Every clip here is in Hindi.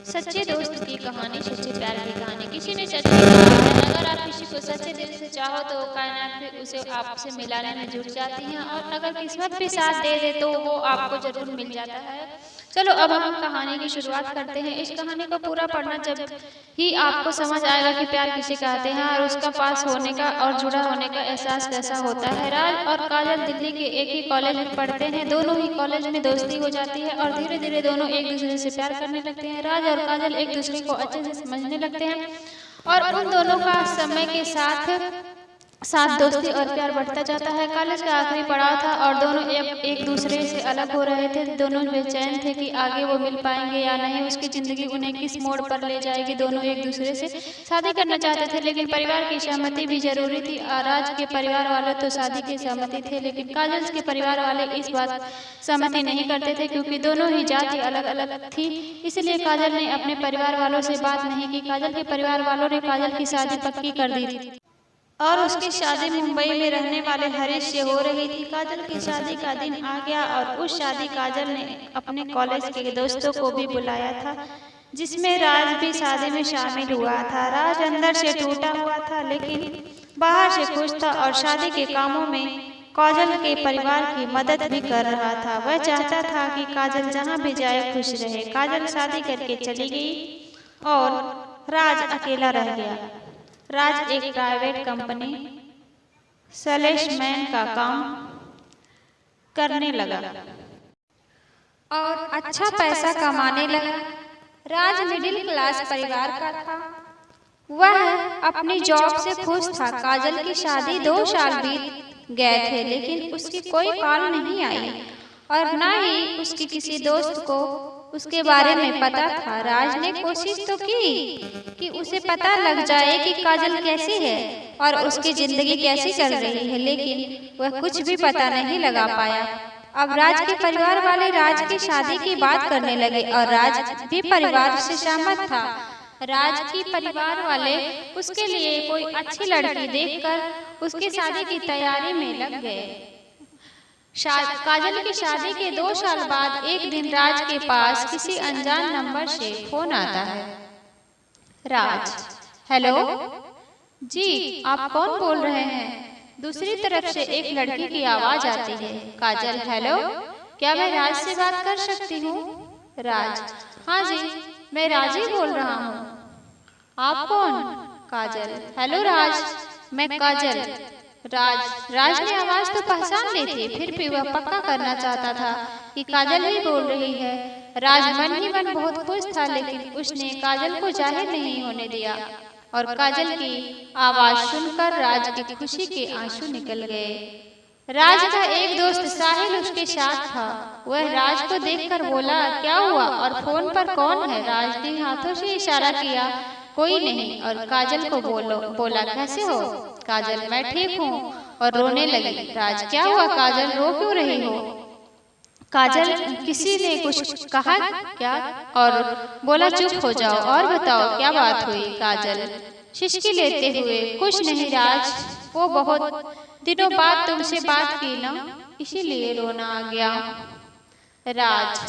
सच्चे दोस्त की कहानी, सच्चे प्यार की कहानी। किसी ने सच में कहा है, अगर आप किसी को सच्चे दिल से चाहो तो कायनात भी उसे आपसे मिलाने में जुट जाती है, और अगर किस्मत भी साथ दे दे तो वो आपको जरूर मिल जाता है। चलो अब हम कहानी की शुरुआत करते हैं। इस कहानी को पूरा पढ़ना जब ही आपको समझ आएगा कि प्यार किसे कहते हैं और उसका पास होने का और जुड़ा होने का एहसास कैसा होता है। राज और काजल दिल्ली के एक ही कॉलेज में पढ़ते हैं। दोनों ही कॉलेज में दोस्ती हो जाती है और धीरे धीरे दोनों एक दूसरे से प्यार करने लगते हैं। राज और काजल एक दूसरे को अच्छे से समझने लगते हैं और उन दोनों का समय के साथ साथ दोस्ती और प्यार बढ़ता जाता है। कॉलेज का आखिरी पड़ाव था और दोनों एक दूसरे से अलग हो रहे थे। दोनों बेचैन थे कि आगे वो मिल पाएंगे या नहीं, उसकी जिंदगी उन्हें किस मोड़ पर ले जाएगी। दोनों एक दूसरे से शादी करना चाहते थे, लेकिन परिवार की सहमति भी जरूरी थी। राज के परिवार वाले तो शादी की सहमति थे, लेकिन काजल के परिवार वाले इस बात सहमति नहीं करते थे, क्योंकि दोनों ही जाति अलग अलग थी। इसलिए काजल ने अपने परिवार वालों से बात नहीं की। काजल के परिवार वालों ने काजल की शादी पक्की कर दी थी और उसकी शादी मुंबई में रहने वाले हरीश से हो रही थी। काजल की शादी का दिन आ गया और उस शादी काजल ने अपने कॉलेज के दोस्तों को भी बुलाया था, जिसमें राज भी शादी में शामिल हुआ था। राज अंदर से टूटा हुआ था, लेकिन बाहर से खुश था और शादी के कामों में काजल के परिवार की मदद भी कर रहा था। वह चाहता था कि काजल जहाँ भी जाए खुश रहे। काजल शादी करके चली गई और राज अकेला रह गया। राज एक प्राइवेट कंपनी सेल्समैन का काम करने लगा और अच्छा पैसा कमाने लगा। राज मिडिल क्लास परिवार का था। वह अपनी जॉब से खुश था। काजल की शादी 2 साल बीत गए थे, लेकिन उसकी कोई कॉल नहीं आई और न ही उसकी किसी दोस्त को उसके बारे में पता था। राज ने कोशिश तो की कि उसे पता लग जाए कि काजल कैसी है और उसकी जिंदगी कैसी चल रही है, लेकिन वह कुछ भी पता नहीं लगा पाया। अब राज के परिवार वाले राज की शादी की बात करने लगे और राज भी परिवार से सहमत था। राज की परिवार वाले उसके लिए कोई अच्छी लड़की देखकर उसकी शादी की तैयारी में लग गए। काजल की शादी के 2 साल बाद एक दिन राज के पास किसी अनजान नंबर से फोन आता है। राज, हेलो जी, आप कौन बोल रहे हैं? दूसरी तरफ से एक लड़की की आवाज आती है। काजल, हेलो, क्या मैं राज से बात कर सकती हूँ? राज, हाँ जी, मैं राज ही बोल रहा हूँ। आप कौन? काजल, हेलो राज, मैं काजल। राज ने आवाज तो पहचान ली थी, फिर भी वह पक्का करना चाहता था कि काजल ही बोल रही है। राज मन ही मन बहुत खुश था, लेकिन उसने काजल को जाहिर नहीं होने दिया और काजल की आवाज सुनकर राज की खुशी के आंसू निकल गए। राज का एक दोस्त साहिल उसके साथ था। वह राज को देखकर बोला, क्या हुआ और फोन पर कौन है? राज ने हाथों से इशारा किया, कोई नहीं, और काजल को बोला, कैसे हो? काजल, मैं ठीक हूँ, और रोने लगी। राज, क्या हुआ काजल, रो क्यों रही हो? काजल, किसी ने कुछ कहा क्या? और बोला, चुप हो जाओ और बताओ क्या बात हुई? काजल शिशकी लेते हुए, कुछ नहीं राज, वो बहुत दिनों बाद तुमसे बात की ना, इसीलिए रोना आ गया। राज,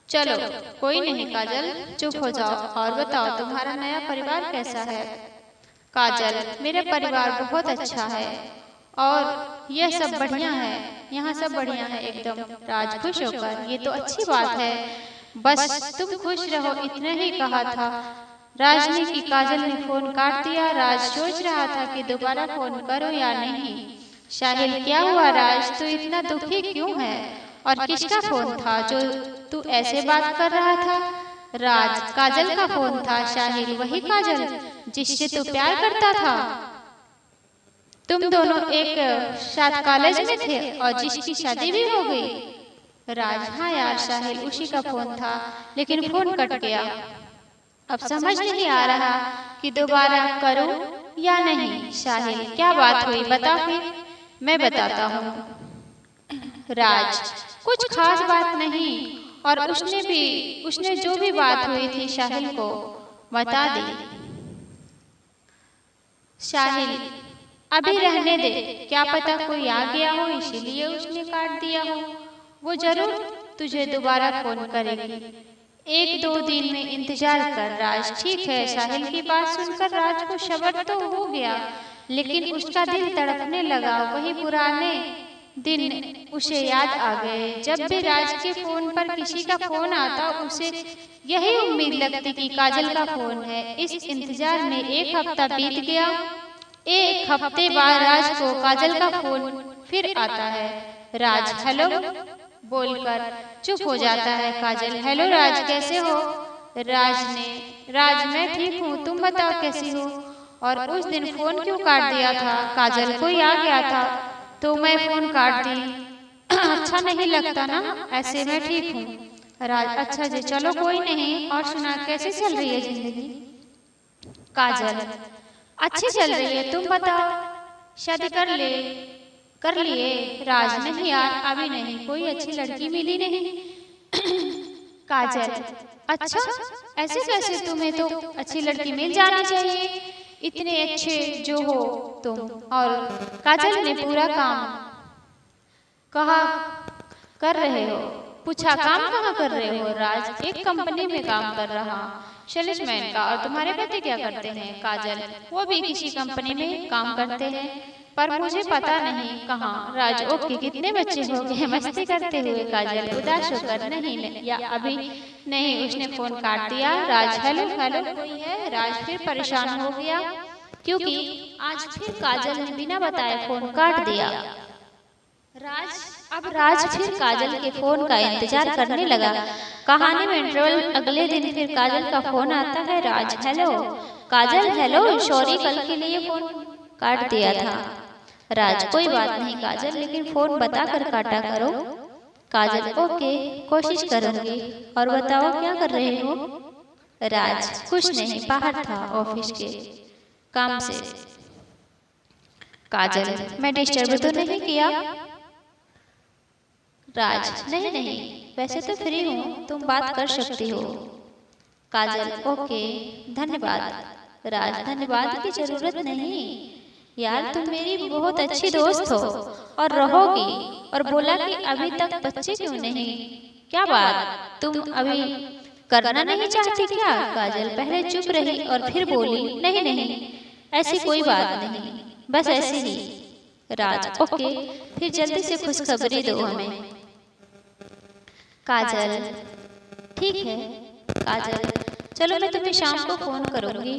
चलो कोई नहीं काजल, चुप हो जाओ और बताओ तुम्हारा नया परिवार कैसा है? काजल, मेरा परिवार बहुत अच्छा है और यह सब बढ़िया है, यहाँ सब बढ़िया है एकदम। राज खुश होकर, ये तो अच्छी बात है, बस तुम खुश रहो, इतना ही कहा था राज ने कि काजल ने फोन काट दिया। राज सोच रहा था कि दोबारा फोन करो या नहीं। साहिल, क्या हुआ राज, तू इतना दुखी क्यों है और किसका फोन था जो तू ऐसे बात कर रहा था? राज, काजल का फोन था। साहिल, वही काजल जिससे तू प्यार करता था? तुम दोनों एक साथ कॉलेज में थे और जिसकी शादी भी हो गई? राज, हाँ यार साहिल, उसी का फोन था, लेकिन फोन कट गया। अब समझ नहीं आ रहा कि दोबारा करूं या नहीं। साहिल, क्या बात हुई बता फिर, मैं बताता हूँ। राज, कुछ खास बात नहीं, और उसने जो भी बात हुई थी साहिल को बता दी। साहिल, अभी रहने दे, क्या पता कोई आ गया हो इसीलिए उसने काट दिया हो। वो जरूर तुझे दोबारा फोन करेगी, एक दो दिन में इंतजार कर राज। ठीक है। साहिल की बात सुनकर राज को शबर तो हो गया, लेकिन उसका दिल तड़पने लगा। वही पुराने दिन उसे याद आ गए। जब भी राज के फोन पर किसी का फोन आता, उसे यही उम्मीद लगती कि काजल का फोन है। इस इंतजार में एक हफ्ता बीत गया। एक हफ्ते बाद राज को काजल का फोन फिर आता है। राज हेलो बोलकर चुप हो जाता है। काजल हेलो राज, कैसे हो? राज मैं ठीक हूँ, तुम बताओ कैसी हो? और उस दिन फोन क्यों काट दिया था? काजल कोई आ गया था तो मैं फोन काट दी। अच्छा नहीं लगता ना, ऐसे मैं ठीक हूँ। राज अच्छा जी, चलो कोई नहीं। और सुना, कैसे चल रही है जिंदगी? काजल अच्छी चल रही है, तुम बताओ शादी कर लिए? राज नहीं यार, अभी नहीं, कोई अच्छी लड़की मिली नहीं। काजल अच्छा, ऐसे कैसे? तुम्हें तो अच्छी लड़की मिल जानी चाहिए, इतने अच्छे जो हो तुम। और काजल ने पूरा काम कहा कर रहे हो? पूछा काम कहाँ कर रहे हो? राज एक कंपनी में काम कर रहा, सेल्समैन का। और तुम्हारे पति क्या करते हैं? काजल वो भी किसी कंपनी में काम करते हैं, पर मुझे पता नहीं कहाँ। राज ओके, कितने बच्चे हो गए? मस्ती करते हुए काजल उदास होकर नहीं या अभी नहीं, उसने फोन काट दिया। राज हेलो हेलो कोई है? राज फिर परेशान हो गया क्योंकि आज फिर काजल ने बिना बताए फोन काट दिया। राज फिर काजल के फोन का इंतजार करने लगा। कहानी में इंटरवल अगले दिन फिर काजल का फोन आता है। राज हेलो। काजल हेलो, सॉरी कल के लिए फोन काट दिया था। राज कोई बात नहीं काजल, लेकिन फोन बताकर काटा करो। काजल ओके, कोशिश करूंगी। और बताओ क्या कर रहे हो? राज कुछ नहीं, बाहर था ऑफिस के काम से। काजल मैं डिस्टर्ब तो नहीं किया? राज नहीं, वैसे तो फ्री हूँ, तुम बात कर सकती हो। काजल ओके धन्यवाद। राज धन्यवाद की जरूरत नहीं यार, तुम मेरी बहुत अच्छी दोस्त हो और रहोगी। और बोला कि अभी तक बच्चे क्यों नहीं? क्या बात, तुम अभी करना नहीं चाहती क्या? काजल पहले चुप रही और फिर बोली नहीं, ऐसी कोई बात नहीं, बस ऐसे ही। राज ओके, फिर जल्दी से खुशखबरी दो हमें। काजल ठीक है। काजल चलो मैं तुम्हें शाम को फोन करूंगी।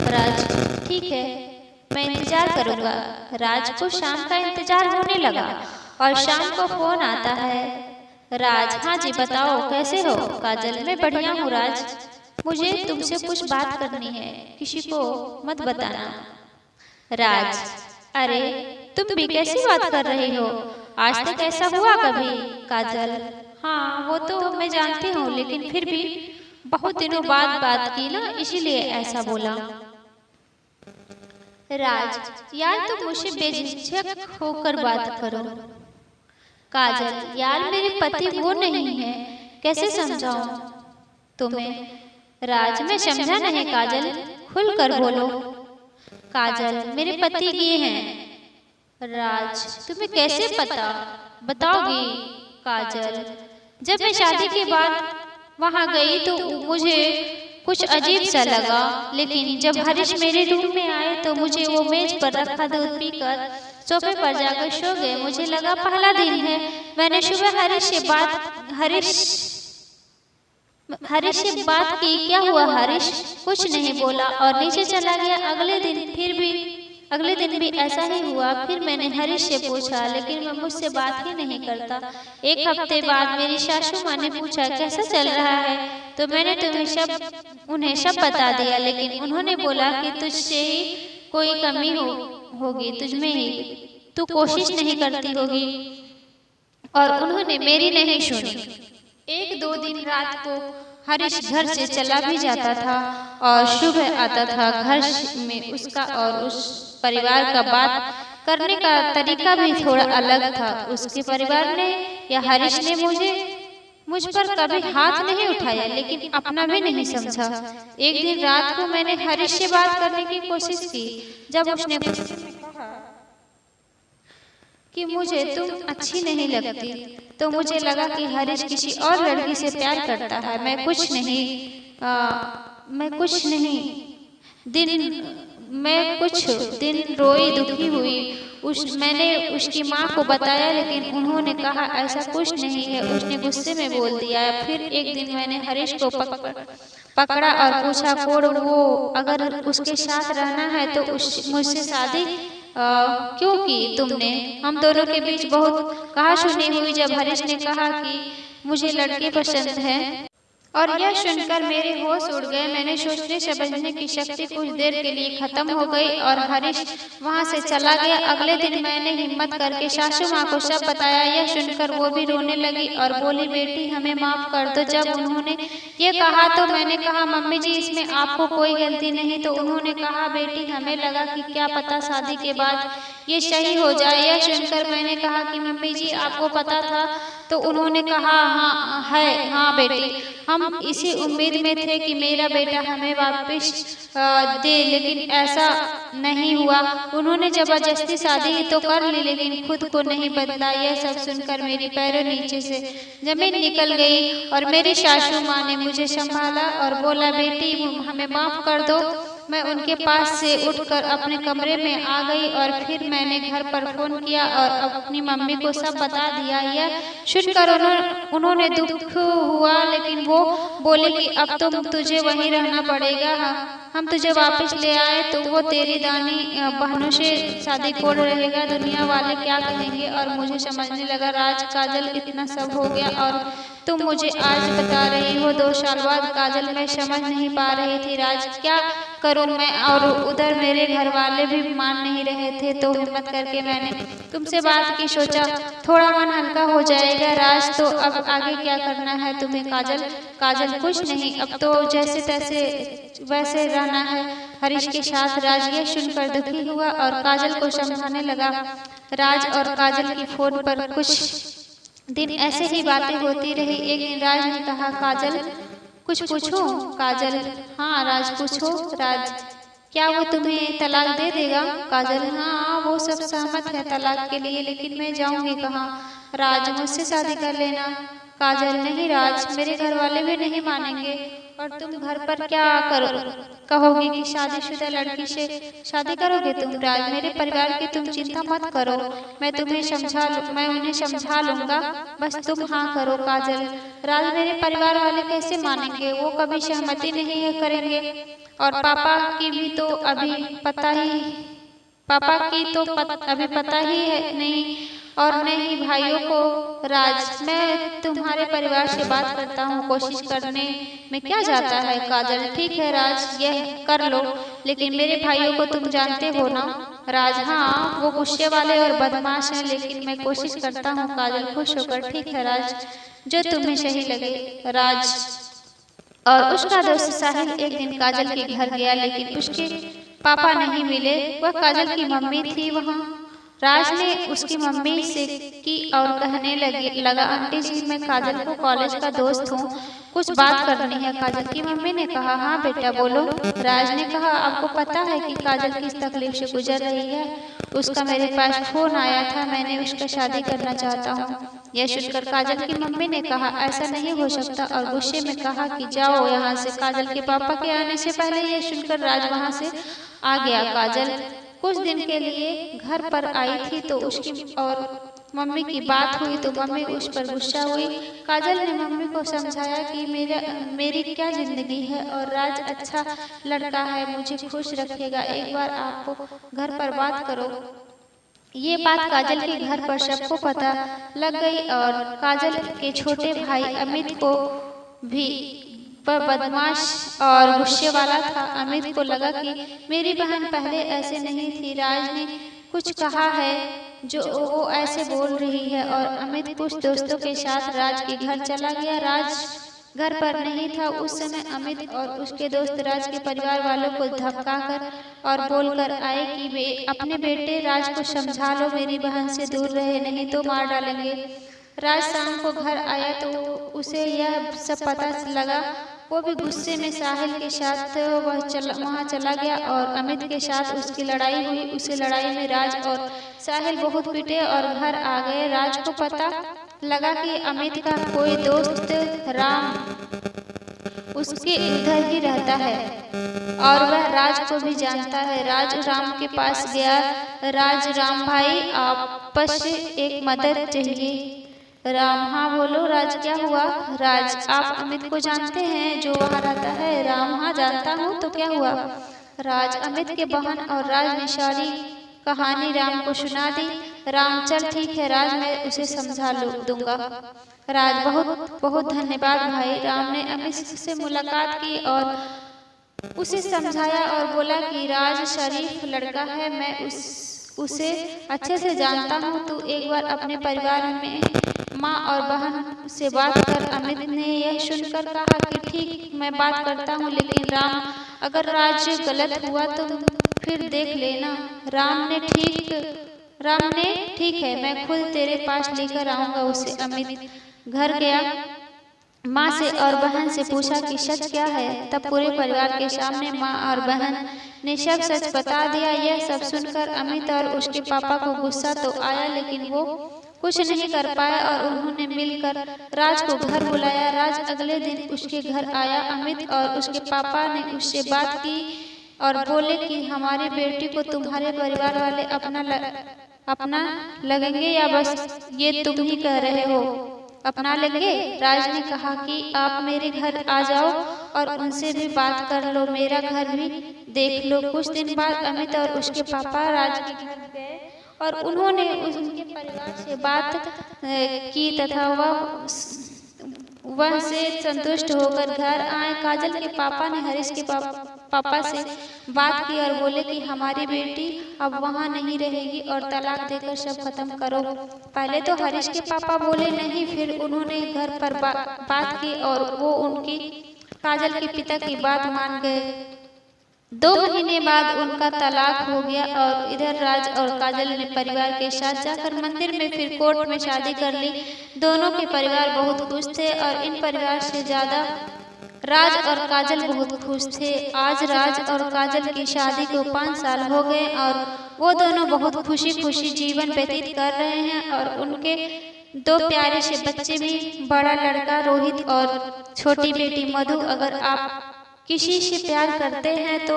राज ठीक है, मैं इंतजार करूंगा। राज को शाम का इंतजार होने लगा और शाम को फोन आता है। राज हाँ जी बताओ कैसे हो? काजल मैं बढ़िया हूँ राज, मुझे तुमसे कुछ बात करनी है, किसी को मत बताना। राज अरे तुम भी कैसी बात कर रही हो? आज तक ऐसा हुआ कभी? काजल हाँ वो तो मैं जानती हूँ, लेकिन फिर भी बहुत दिनों बाद बात की ना, इसीलिए ऐसा बोला। राज यार तुम मुझसे बेझिझक होकर बात करो। काजल यार मेरे पति वो नहीं है, कैसे समझाऊं तुम्हें? राज मैं समझा नहीं काजल, खुलकर बोलो। काजल मेरे पति ये हैं। राज तुम्हें कैसे पता, बताओगी? काजल जब मैं शादी के बाद वहाँ गई तो मुझे कुछ अजीब सा लगा, लेकिन जब हरीश मेरे रूम में आए तो मुझे वो मेज पर रखा दूध पीकर सोफे पर जाकर सो गए। मुझे लगा पहला दिन है। मैंने सुबह हरीश से बात की, क्या हुआ हरीश? कुछ नहीं बोला और नीचे चला गया। अगले दिन भी ऐसा ही हुआ। फिर मैंने हरीश से पूछा, लेकिन वह मुझसे बात ही नहीं करता। एक हफ्ते बाद मेरी सासू माँ ने पूछा कैसा चल रहा है, तो मैंने उन्हें सब बता दिया, लेकिन उन्होंने बोला कि तुझसे ही कोई कमी होगी, तुझमें ही, तू कोशिश नहीं करती होगी। और उन्होंने मेरी नहीं सुनी। एक दो दिन रात को हरीश घर से चला भी जाता था और सुबह आता था। घर में उसका और उस परिवार का बात करने का तरीका भी थोड़ा अलग था। उसके परिवार ने या हरीश ने मुझ पर कभी हाथ नहीं उठाया, लेकिन अपना भी नहीं समझा। एक दिन रात को मैंने हरीश से बात करने की कोशिश की। जब उसने कि मुझे तुम अच्छी नहीं लगती, तो मुझे लगा कि हरीश किसी और लड़की से प्यार करता है। मैं कुछ दिन रोई दुखी हुई। मैंने उसकी माँ को बताया, लेकिन उन्होंने कहा ऐसा कुछ नहीं है, उसने गुस्से में बोल दिया। फिर एक दिन मैंने हरीश को पकड़ा और पूछा, कोड वो अगर उसके साथ रहना है तो मुझसे शादी क्यों की तुमने? हम दोनों के बीच बहुत कहा सुनी हुई जब हरीश ने कहा कि मुझे लड़के पसंद है, और यह सुनकर मेरे होश उड़ गए। मैंने सोचने समझने की शक्ति कुछ देर के लिए खत्म हो गई और हरीश वहां से चला गया। अगले दिन मैंने हिम्मत करके सासू माँ को सब बताया। यह सुनकर वो भी रोने लगी और बोली, बेटी हमें माफ कर दो। जब उन्होंने ये कहा तो मैंने कहा, मम्मी जी इसमें आपको कोई गलती नहीं। तो उन्होंने कहा, बेटी हमें लगा कि क्या पता शादी के बाद ये सही हो जाए। यह सुनकर मैंने कहा कि मम्मी जी आपको पता था? तो उन्होंने कहा, हाँ बेटी, हम इसी उम्मीद में थे कि मेरा बेटा हमें वापस दे, लेकिन ऐसा नहीं हुआ। उन्होंने जबरदस्ती शादी तो कर ली, लेकिन खुद को नहीं बदला। यह सब सुनकर मेरी पैरों नीचे से जमीन निकल गई और मेरी सासू माँ ने मुझे संभाला और बोला, बेटी हमें माफ कर दो। मैं उनके पास से उठकर अपने कमरे में आ गई और फिर मैंने घर पर फोन किया और अपनी मम्मी को सब बता दिया। यह सुनकर उन्होंने दुख हुआ, लेकिन वो बोले कि अब तो तुझे वहीं रहना पड़ेगा। हम तुझे वापस ले आए तो वो तेरी दानी बहनों से शादी कोड रहेगा, दुनिया वाले क्या कहेंगे। और मुझे समझने लगा, राज काजल इतना सब हो गया और तुम मुझे आज बता रही हो 2 साल बाद। काजल मैं समझ नहीं पा रही थी, राज क्या करूं मैं, और उधर मेरे घर वाले भी मान नहीं रहे थे। तो हिम्मत करके मैंने तुमसे बात की, सोचा थोड़ा मन हल्का हो जाएगा। राज तो अब आगे क्या करना है तुम्हें? काजल कुछ नहीं, अब तो जैसे तैसे वैसे रहना है हरीश के साथ। राज ये सुनकर दुखी हुआ और काजल को समझाने लगा। राज और काजल की फोन पर कुछ दिन ऐसे ही बातें होती रही। एक दिन राज ने कहा, काजल कुछ पूछूं? काजल, हाँ राज पूछो। राज, क्या वो तुम्हें तलाक दे देगा? काजल, हाँ वो सब सहमत है तलाक के लिए, लेकिन मैं जाऊंगी कहाँ? राज, मुझसे शादी कर लेना। काजल, नहीं राज, मेरे घर वाले भी नहीं मानेंगे और तुम घर पर क्या कहोगे कि शादीशुदा लड़की से शादी करोगे तुम? राज, मेरे परिवार की तुम चिंता मत करो, मैं उन्हें समझा लूंगा, बस तुम हाँ करो। काजल, राज, मेरे परिवार वाले कैसे मानेंगे? वो कभी सहमति नहीं है करेंगे, और पापा की तो अभी पता ही है नहीं, और नहीं भाइयों को। राज, मैं तुम्हारे परिवार से बात करता हूँ, कोशिश करने में क्या जाता है? काजल, ठीक है राज, यह कर लो, लेकिन मेरे भाइयों को तुम जानते हो ना? राज, हाँ वो गुस्से वाले और बदमाश हैं, लेकिन मैं कोशिश करता हूँ। काजल खुश होकर, ठीक है राज, जो तुम्हें सही लगे। राज और उसका दोस्त साहिल एक दिन काजल के घर गया, लेकिन उसके पापा नहीं मिले। वह काजल की मम्मी थी वहाँ। राज ने उसकी मम्मी से की और कहने लगा, आंटी जी मैं काजल को कॉलेज का दोस्त हूँ, कुछ बात करनी है। काजल की मम्मी ने कहा, हाँ बेटा बोलो। राज ने कहा, आपको पता है कि काजल किस तकलीफ से गुजर रही है? उसका मेरे पास फोन आया था, मैंने उसका शादी करना चाहता हूँ। यह सुनकर काजल की मम्मी ने कहा, ऐसा नहीं हो सकता, और गुस्से में कहा कि जाओ यहाँ से। काजल के पापा के आने से पहले यह सुनकर राज वहाँ से आ गया। काजल कुछ दिन के लिए घर पर आई थी तो उसकी और मम्मी की बात हुई तो मम्मी उस पर गुस्सा हुई। काजल ने मम्मी को समझाया कि मेरी क्या जिंदगी है और राज अच्छा लड़का है, मुझे खुश रखेगा, एक बार आप घर पर बात करो। ये बात काजल के घर पर सबको पता लग गई और काजल के छोटे भाई अमित को भी बदमाश और गुस्से वाला था। अमित को लगा कि मेरी बहन पहले ऐसे नहीं थी, राज ने कुछ कहा है जो वो ऐसे बोल रही है, और अमित कुछ दोस्तों के साथ राज के घर चला गया। राज घर पर नहीं था उस समय। अमित और उसके दोस्त राज के परिवार वालों को धमकाकर और बोलकर आए कि वे अपने बेटे राज को समझा लो, मेरी बहन से दूर रहे, नहीं तो मार डालेंगे। राज शाम को घर आया तो उसे यह सब पता लगा वो भी गुस्से में साहिल के साथ वहाँ चला गया और अमित के साथ उसकी लड़ाई हुई। उसी लड़ाई में राज और साहिल बहुत पिटे और घर आ गए। राज को पता लगा कि अमित का कोई दोस्त राम उसके इधर ही रहता है और वह राज को भी जानता है। राज राम के पास गया। राज, राम भाई आपस एक मदद चाहिए। राम, हाँ बोलो राज, क्या हुआ? राज, आप अमित को जानते हैं जो वहाँ रहता है? राम, हाँ जानता हूँ, तो क्या हुआ? राज, अमित के बहन और राज ने सारी कहानी राम को सुना दी। राम, चल ठीक है राज, मैं उसे समझा दूंगा। राज, बहुत बहुत धन्यवाद भाई। राम ने अमित से मुलाकात की और उसे समझाया और बोला कि राज शरीफ लड़का है, मैं उसे अच्छे से जानता हूँ। तू एक बार अपने परिवार में माँ और बहन से बात कर। अमित ने यह सुनकर कहा कि ठीक, मैं बात करता हूँ, लेकिन राम, अगर राज गलत हुआ तो फिर देख लेना। राम ने ठीक है, मैं खुद तेरे पास लेकर आऊँगा उसे। अमित घर गया, माँ से और बहन से पूछा कि सच क्या है। तब पूरे परिवार के सामने माँ और बहन ने सब सच बता दिया। यह सब सुनकर अमित और उसके पापा को गुस्सा तो आया, लेकिन वो कुछ नहीं कर पाया और उन्होंने मिलकर राज को घर बुलाया। राज अगले दिन उसके घर आया। अमित और उसके पापा ने उससे बात की और बोले कि हमारी बेटी को तुम्हारे परिवार वाले अपना लगेंगे या बस ये तुम ही कह रहे हो अपना लेंगे? राज ने कहा कि आप मेरे घर आ जाओ और उनसे भी बात कर लो, मेरा घर भी देख लो। कुछ दिन बाद अमित और उसके पापा राज के घर गए और उन्होंने उनके परिवार से बात की तथा वह से संतुष्ट होकर घर आए। काजल के पापा ने हरीश के पापा से बात की और बोले कि हमारी बेटी अब वहाँ नहीं रहेगी और तलाक देकर सब खत्म करो। पहले तो हरीश के पापा बोले नहीं, फिर उन्होंने घर पर बात की और वो उनकी काजल के पिता की बात मान गए। 2 महीने बाद उनका तलाक हो गया और इधर राज और काजल ने परिवार के साथ जाकर मंदिर में फिर कोर्ट में शादी कर ली। दोनों के परिवार बहुत खुश थे और इन परिवार से ज्यादा राज और काजल बहुत खुश थे। आज राज और काजल की शादी को 5 साल हो गए और वो दोनों बहुत खुशी खुशी जीवन व्यतीत कर रहे हैं और उनके 2 प्यारे से बच्चे भी, बड़ा लड़का रोहित और छोटी बेटी मधु। अगर आप किसी से प्यार करते हैं तो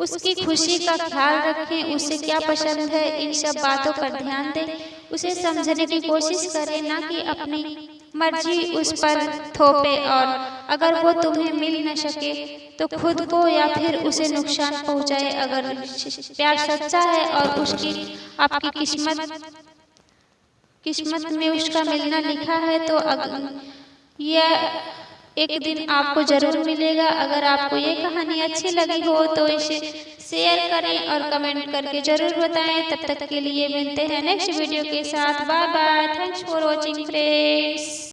उसकी खुशी का ख्याल रखें, उसे क्या पसंद है इन सब बातों पर ध्यान दें, उसे समझने की कोशिश करें, ना कि अपनी मर्जी उस पर थोपे। और अगर वो तुम्हें मिल न सके तो खुद को या फिर उसे नुकसान पहुंचाए। अगर प्यार सच्चा है और उसकी आपकी किस्मत में उसका मिलना लिखा है तो यह एक दिन आपको जरूर मिलेगा। अगर आपको ये कहानी अच्छी लगी हो तो इसे शेयर करें और कमेंट करके जरूर बताएं। तब तक के लिए मिलते हैं नेक्स्ट वीडियो के साथ। Bye bye, thanks for watching friends.